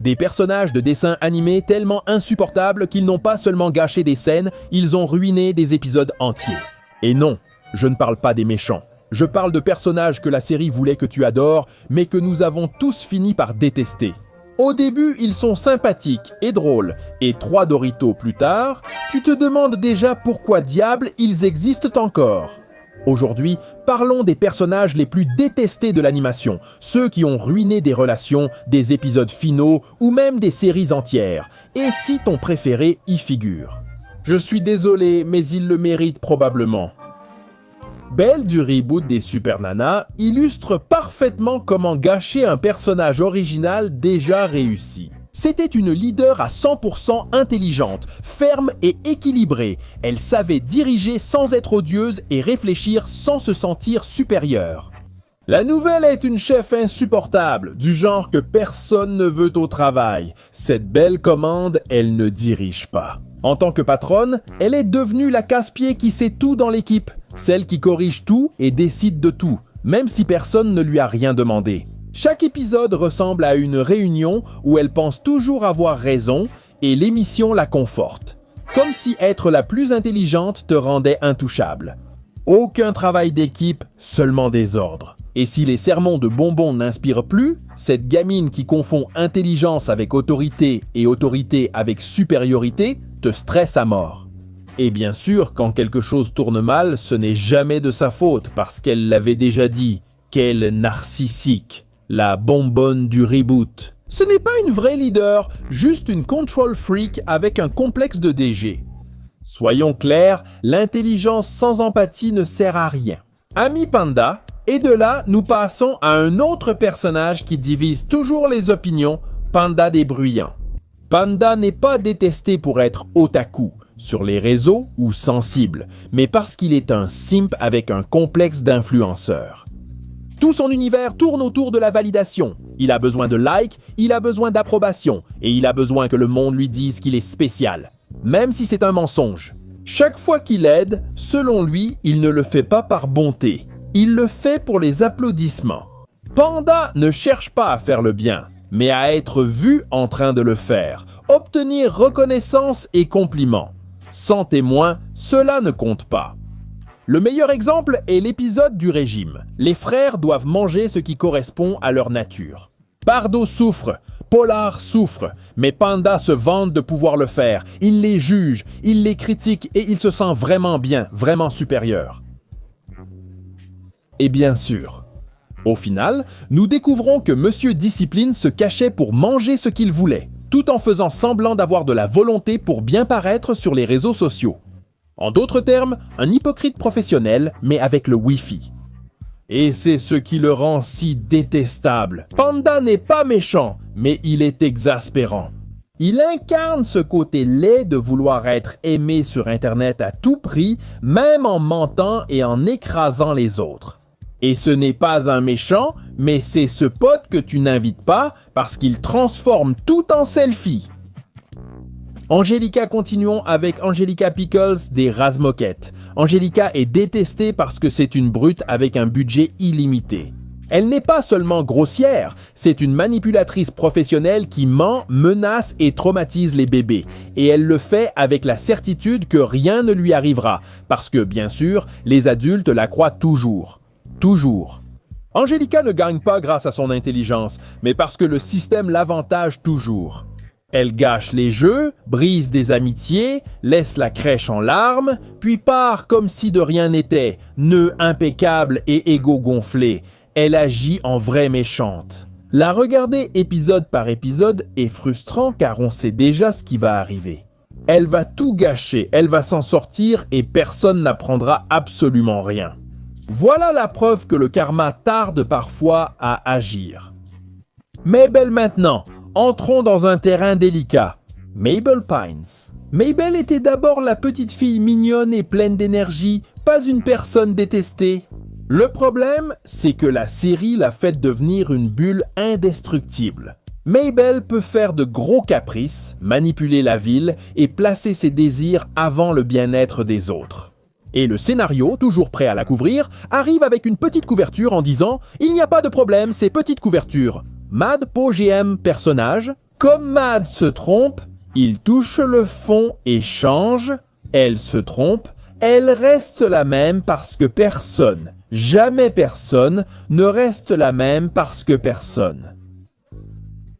Des personnages de dessins animés tellement insupportables qu'ils n'ont pas seulement gâché des scènes, ils ont ruiné des épisodes entiers. Et non, je ne parle pas des méchants. Je parle de personnages que la série voulait que tu adores, mais que nous avons tous fini par détester. Au début, ils sont sympathiques et drôles, et 3 Doritos plus tard, tu te demandes déjà pourquoi diable ils existent encore. Aujourd'hui, parlons des personnages les plus détestés de l'animation, ceux qui ont ruiné des relations, des épisodes finaux ou même des séries entières, et si ton préféré y figure. Je suis désolé, mais il le mérite probablement. Belle du reboot des Super Nanas illustre parfaitement comment gâcher un personnage original déjà réussi. C'était une leader à 100% intelligente, ferme et équilibrée. Elle savait diriger sans être odieuse et réfléchir sans se sentir supérieure. La nouvelle est une chef insupportable, du genre que personne ne veut au travail. Cette belle commande, elle ne dirige pas. En tant que patronne, elle est devenue la casse-pied qui sait tout dans l'équipe, celle qui corrige tout et décide de tout, même si personne ne lui a rien demandé. Chaque épisode ressemble à une réunion où elle pense toujours avoir raison et l'émission la conforte. Comme si être la plus intelligente te rendait intouchable. Aucun travail d'équipe, seulement des ordres. Et si les sermons de Bonbon n'inspirent plus, cette gamine qui confond intelligence avec autorité et autorité avec supériorité te stresse à mort. Et bien sûr, quand quelque chose tourne mal, ce n'est jamais de sa faute parce qu'elle l'avait déjà dit. Quelle narcissique! La bonbonne du reboot. Ce n'est pas une vraie leader, juste une control freak avec un complexe de DG. Soyons clairs, l'intelligence sans empathie ne sert à rien. Ami Panda, et de là, nous passons à un autre personnage qui divise toujours les opinions, Panda des Bruyants. Panda n'est pas détesté pour être otaku, sur les réseaux ou sensible, mais parce qu'il est un simp avec un complexe d'influenceur. Tout son univers tourne autour de la validation. Il a besoin de likes, il a besoin d'approbation, et il a besoin que le monde lui dise qu'il est spécial, même si c'est un mensonge. Chaque fois qu'il aide, selon lui, il ne le fait pas par bonté. Il le fait pour les applaudissements. Panda ne cherche pas à faire le bien, mais à être vu en train de le faire, obtenir reconnaissance et compliments. Sans témoin, cela ne compte pas. Le meilleur exemple est l'épisode du régime. Les frères doivent manger ce qui correspond à leur nature. Pardo souffre, Polar souffre, mais Panda se vante de pouvoir le faire. Il les juge, il les critique et il se sent vraiment bien, vraiment supérieur. Et bien sûr, au final, nous découvrons que Monsieur Discipline se cachait pour manger ce qu'il voulait, tout en faisant semblant d'avoir de la volonté pour bien paraître sur les réseaux sociaux. En d'autres termes, un hypocrite professionnel, mais avec le Wi-Fi. Et c'est ce qui le rend si détestable. Panda n'est pas méchant, mais il est exaspérant. Il incarne ce côté laid de vouloir être aimé sur Internet à tout prix, même en mentant et en écrasant les autres. Et ce n'est pas un méchant, mais c'est ce pote que tu n'invites pas parce qu'il transforme tout en selfie. Angelica, continuons avec Angelica Pickles des Razmoquettes. Angelica est détestée parce que c'est une brute avec un budget illimité. Elle n'est pas seulement grossière, c'est une manipulatrice professionnelle qui ment, menace et traumatise les bébés. Et elle le fait avec la certitude que rien ne lui arrivera, parce que, bien sûr, les adultes la croient toujours. Toujours. Angelica ne gagne pas grâce à son intelligence, mais parce que le système l'avantage toujours. Elle gâche les jeux, brise des amitiés, laisse la crèche en larmes, puis part comme si de rien n'était, nœud impeccable et égo gonflé. Elle agit en vraie méchante. La regarder épisode par épisode est frustrant car on sait déjà ce qui va arriver. Elle va tout gâcher, elle va s'en sortir et personne n'apprendra absolument rien. Voilà la preuve que le karma tarde parfois à agir. Mabel maintenant. Entrons dans un terrain délicat. Mabel Pines. Mabel était d'abord la petite fille mignonne et pleine d'énergie, pas une personne détestée. Le problème, c'est que la série l'a fait devenir une bulle indestructible. Mabel peut faire de gros caprices, manipuler la ville et placer ses désirs avant le bien-être des autres. Et le scénario, toujours prêt à la couvrir, arrive avec une petite couverture en disant « Il n'y a pas de problème, c'est petite couverture ». Mad Po GM personnage, Comme Mad se trompe, il touche le fond et change. Elle se trompe, elle reste la même parce que personne, jamais personne, ne reste la même parce que personne.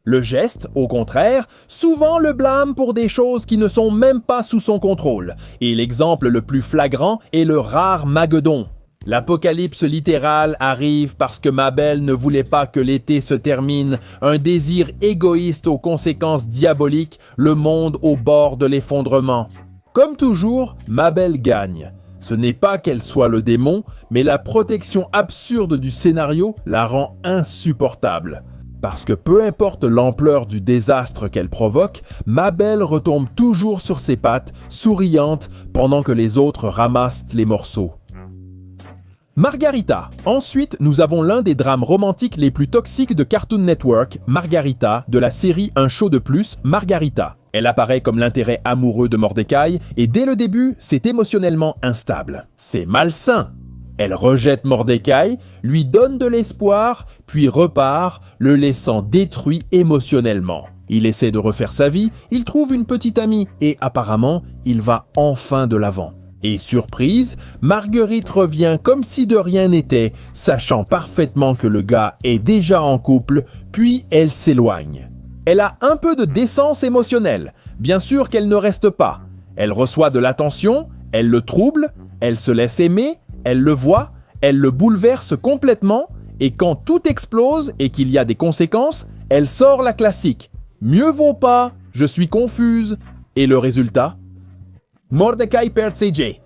Le geste, au contraire, souvent le blâme pour des choses qui ne sont même pas sous son contrôle. Et l'exemple le plus flagrant est le rare Maguedon. L'apocalypse littérale arrive parce que Mabel ne voulait pas que l'été se termine, un désir égoïste aux conséquences diaboliques, le monde au bord de l'effondrement. Comme toujours, Mabel gagne. Ce n'est pas qu'elle soit le démon, mais la protection absurde du scénario la rend insupportable. Parce que peu importe l'ampleur du désastre qu'elle provoque, Mabel retombe toujours sur ses pattes, souriante, pendant que les autres ramassent les morceaux. Margarita. Ensuite, nous avons l'un des drames romantiques les plus toxiques de Cartoon Network, Margarita, de la série Un show de plus, Margarita. Elle apparaît comme l'intérêt amoureux de Mordecai, et dès le début, c'est émotionnellement instable. C'est malsain. Elle rejette Mordecai, lui donne de l'espoir, puis repart, le laissant détruit émotionnellement. Il essaie de refaire sa vie, il trouve une petite amie, et apparemment, il va enfin de l'avant. Et surprise, Marguerite revient comme si de rien n'était, sachant parfaitement que le gars est déjà en couple, puis elle s'éloigne. Elle a un peu de décence émotionnelle, bien sûr qu'elle ne reste pas. Elle reçoit de l'attention, elle le trouble, elle se laisse aimer, elle le voit, elle le bouleverse complètement, et quand tout explose et qu'il y a des conséquences, elle sort la classique. Mieux vaut pas, je suis confuse. Et le résultat ? Mordecai perd ses jets.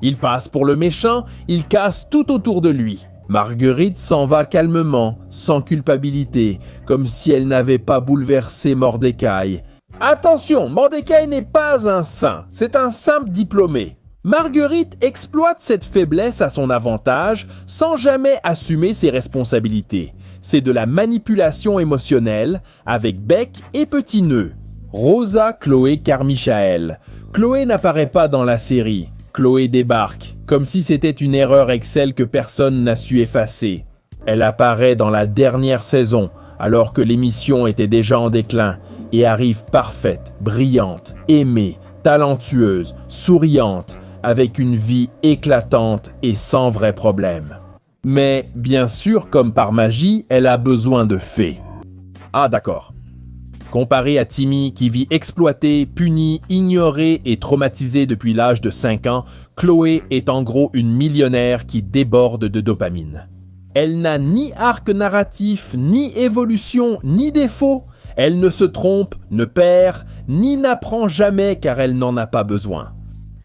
Il passe pour le méchant, il casse tout autour de lui. Marguerite s'en va calmement, sans culpabilité, comme si elle n'avait pas bouleversé Mordecai. Attention, Mordecai n'est pas un saint, c'est un simple diplômé. Marguerite exploite cette faiblesse à son avantage sans jamais assumer ses responsabilités. C'est de la manipulation émotionnelle avec bec et petit nœud. Rosa Chloé Carmichael. Chloé n'apparaît pas dans la série. Chloé débarque, comme si c'était une erreur Excel que personne n'a su effacer. Elle apparaît dans la dernière saison, alors que l'émission était déjà en déclin, et arrive parfaite, brillante, aimée, talentueuse, souriante, avec une vie éclatante et sans vrai problème. Mais, bien sûr, comme par magie, elle a besoin de fées. Ah d'accord. Comparé à Timmy, qui vit exploitée, punie, ignorée et traumatisée depuis l'âge de 5 ans, Chloé est en gros une millionnaire qui déborde de dopamine. Elle n'a ni arc narratif, ni évolution, ni défaut. Elle ne se trompe, ne perd, ni n'apprend jamais car elle n'en a pas besoin.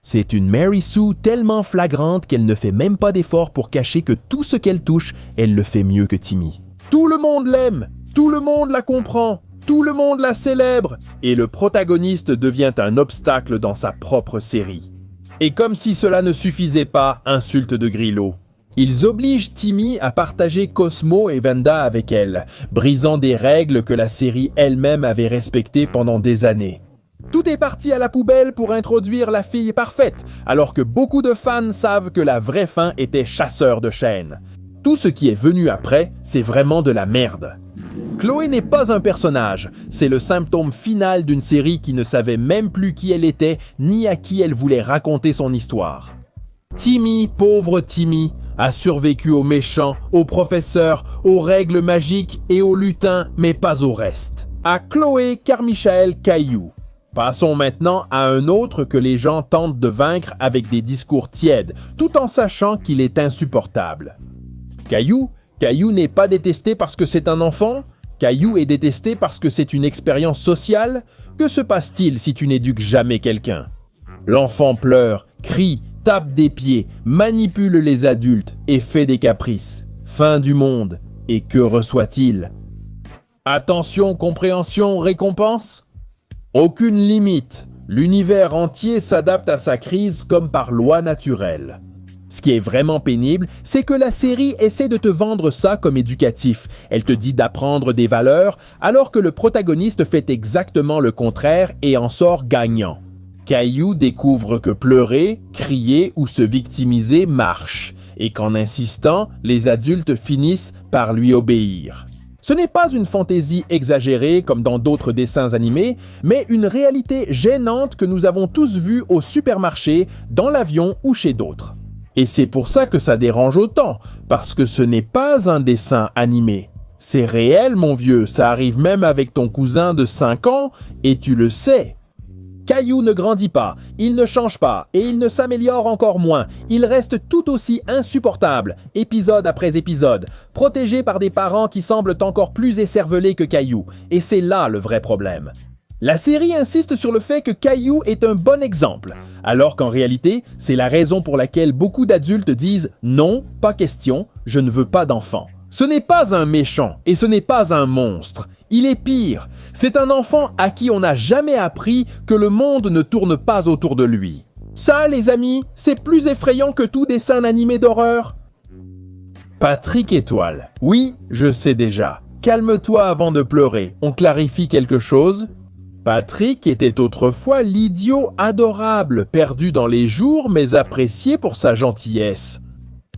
C'est une Mary Sue tellement flagrante qu'elle ne fait même pas d'effort pour cacher que tout ce qu'elle touche, elle le fait mieux que Timmy. Tout le monde l'aime, tout le monde la comprend, tout le monde la célèbre, et le protagoniste devient un obstacle dans sa propre série. Et comme si cela ne suffisait pas, insulte de Grillo. Ils obligent Timmy à partager Cosmo et Wanda avec elle, brisant des règles que la série elle-même avait respectées pendant des années. Tout est parti à la poubelle pour introduire la fille parfaite, alors que beaucoup de fans savent que la vraie fin était chasseur de chaînes. Tout ce qui est venu après, c'est vraiment de la merde. Chloé n'est pas un personnage, c'est le symptôme final d'une série qui ne savait même plus qui elle était, ni à qui elle voulait raconter son histoire. Timmy, pauvre Timmy, a survécu aux méchants, aux professeurs, aux règles magiques et aux lutins, mais pas au reste. À Chloé Carmichael Caillou. Passons maintenant à un autre que les gens tentent de vaincre avec des discours tièdes, tout en sachant qu'il est insupportable. Caillou n'est pas détesté parce que c'est un enfant. Caillou est détesté parce que c'est une expérience sociale. Que se passe-t-il si tu n'éduques jamais quelqu'un? L'enfant pleure, crie, tape des pieds, manipule les adultes et fait des caprices. Fin du monde. Et que reçoit-il? Attention, compréhension, récompense? Aucune limite. L'univers entier s'adapte à sa crise comme par loi naturelle. Ce qui est vraiment pénible, c'est que la série essaie de te vendre ça comme éducatif. Elle te dit d'apprendre des valeurs, alors que le protagoniste fait exactement le contraire et en sort gagnant. Caillou découvre que pleurer, crier ou se victimiser marche, et qu'en insistant, les adultes finissent par lui obéir. Ce n'est pas une fantaisie exagérée comme dans d'autres dessins animés, mais une réalité gênante que nous avons tous vue au supermarché, dans l'avion ou chez d'autres. Et c'est pour ça que ça dérange autant, parce que ce n'est pas un dessin animé. C'est réel, mon vieux, ça arrive même avec ton cousin de 5 ans, et tu le sais. Caillou ne grandit pas, il ne change pas, et il ne s'améliore encore moins. Il reste tout aussi insupportable, épisode après épisode, protégé par des parents qui semblent encore plus écervelés que Caillou. Et c'est là le vrai problème. La série insiste sur le fait que Caillou est un bon exemple, alors qu'en réalité, c'est la raison pour laquelle beaucoup d'adultes disent « Non, pas question, je ne veux pas d'enfant ». Ce n'est pas un méchant, et ce n'est pas un monstre. Il est pire. C'est un enfant à qui on n'a jamais appris que le monde ne tourne pas autour de lui. Ça, les amis, c'est plus effrayant que tout dessin animé d'horreur. Patrick Étoile. Oui, je sais déjà. Calme-toi avant de pleurer. On clarifie quelque chose? Patrick était autrefois l'idiot adorable, perdu dans les jours mais apprécié pour sa gentillesse.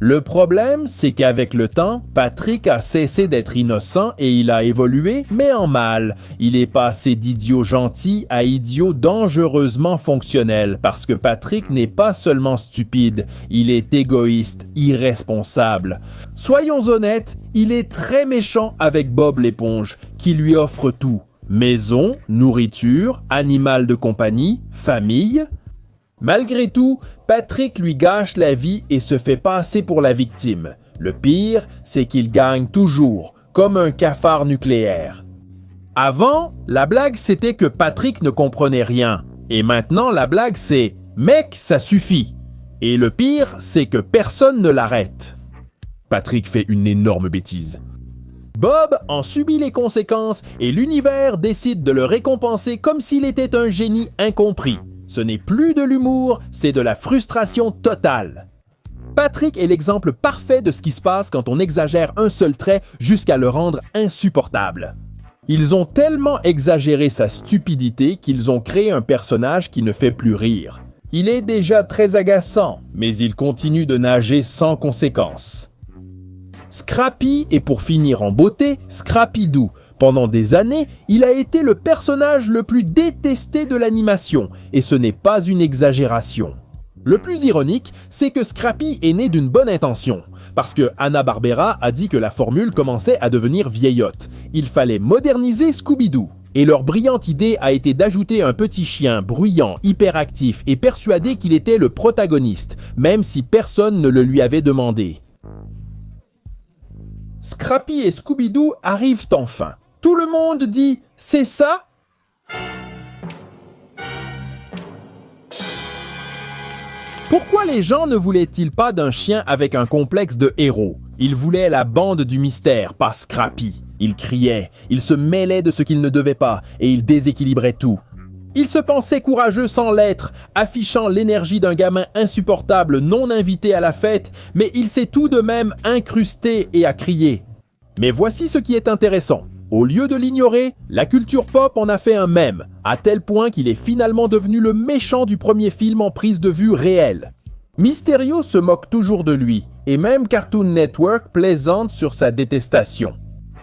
Le problème, c'est qu'avec le temps, Patrick a cessé d'être innocent et il a évolué, mais en mal. Il est passé d'idiot gentil à idiot dangereusement fonctionnel, parce que Patrick n'est pas seulement stupide, il est égoïste, irresponsable. Soyons honnêtes, il est très méchant avec Bob l'éponge, qui lui offre tout. Maison, nourriture, animal de compagnie, famille. Malgré tout, Patrick lui gâche la vie et se fait passer pour la victime. Le pire, c'est qu'il gagne toujours, comme un cafard nucléaire. Avant, la blague c'était que Patrick ne comprenait rien. Et maintenant, la blague c'est « Mec, ça suffit ». Et le pire, c'est que personne ne l'arrête. Patrick fait une énorme bêtise. Bob en subit les conséquences et l'univers décide de le récompenser comme s'il était un génie incompris. Ce n'est plus de l'humour, c'est de la frustration totale. Patrick est l'exemple parfait de ce qui se passe quand on exagère un seul trait jusqu'à le rendre insupportable. Ils ont tellement exagéré sa stupidité qu'ils ont créé un personnage qui ne fait plus rire. Il est déjà très agaçant, mais il continue de nager sans conséquence. Scrappy est pour finir en beauté Scrappy-Doo. Pendant des années, il a été le personnage le plus détesté de l'animation, et ce n'est pas une exagération. Le plus ironique, c'est que Scrappy est né d'une bonne intention, parce que Hanna-Barbera a dit que la formule commençait à devenir vieillotte. Il fallait moderniser Scooby-Doo. Et leur brillante idée a été d'ajouter un petit chien bruyant, hyperactif et persuadé qu'il était le protagoniste, même si personne ne le lui avait demandé. Scrappy et Scooby-Doo arrivent enfin. Tout le monde dit « C'est ça ?» Pourquoi les gens ne voulaient-ils pas d'un chien avec un complexe de héros? Ils voulaient la bande du mystère, pas Scrappy. Ils criaient, ils se mêlaient de ce qu'ils ne devaient pas et ils déséquilibraient tout. Ils se pensaient courageux sans l'être, affichant l'énergie d'un gamin insupportable non invité à la fête, mais il s'est tout de même incrusté et a crié. Mais voici ce qui est intéressant. Au lieu de l'ignorer, la culture pop en a fait un mème, à tel point qu'il est finalement devenu le méchant du premier film en prise de vue réelle. Mysterio se moque toujours de lui, et même Cartoon Network plaisante sur sa détestation.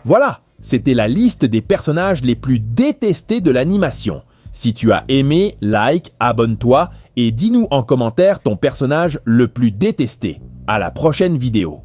Voilà, c'était la liste des personnages les plus détestés de l'animation. Si tu as aimé, like, abonne-toi et dis-nous en commentaire ton personnage le plus détesté. À la prochaine vidéo.